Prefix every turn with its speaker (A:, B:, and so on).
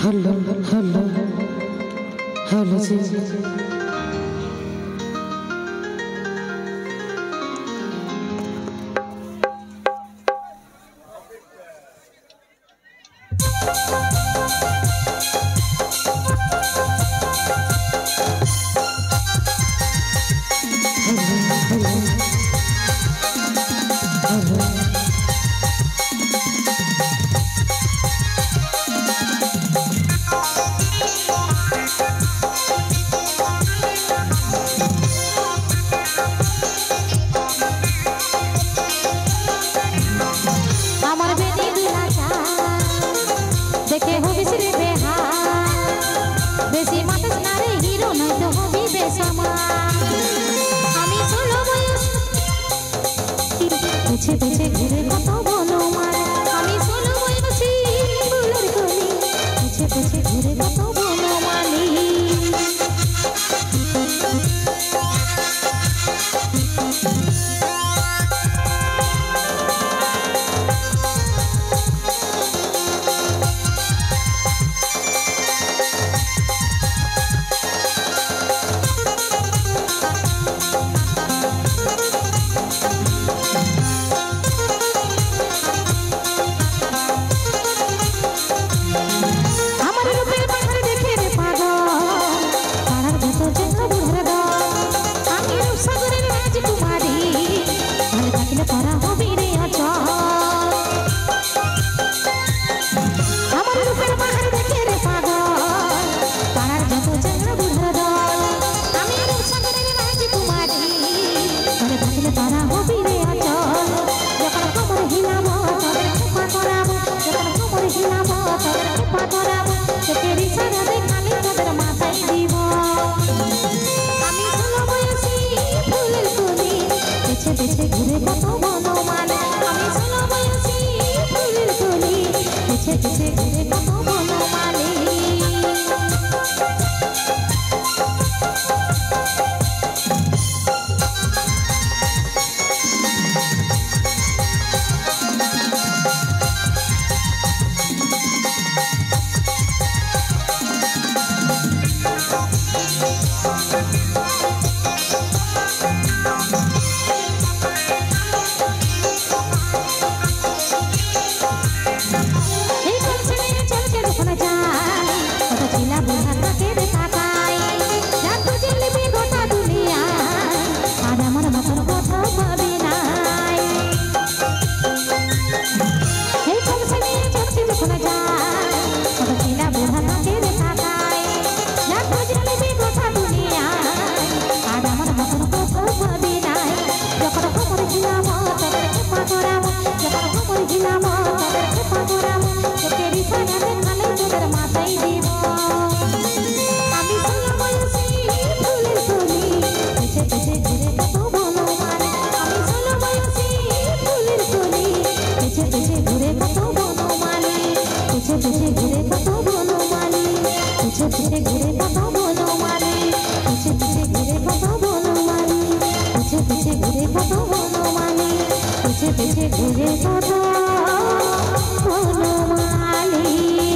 A: hello hello hello जी देखे हो बिसरे बेहाल बेसी मातस ना रे हिरो नय तो हबी बेसमा আমি ষোলো বয়স পিছে পিছে ঘুরে কত বনমাল আমি ষোলো বয়সী ফুলের কলি পিছে পিছে ঘুরে কত বনমালী ঘুরে কত বনমাল আমি ষোলো বয়সী ফুলের কলি পিছে পিছে ঘুরে কত বনমালী ঘুরে কত বনমালী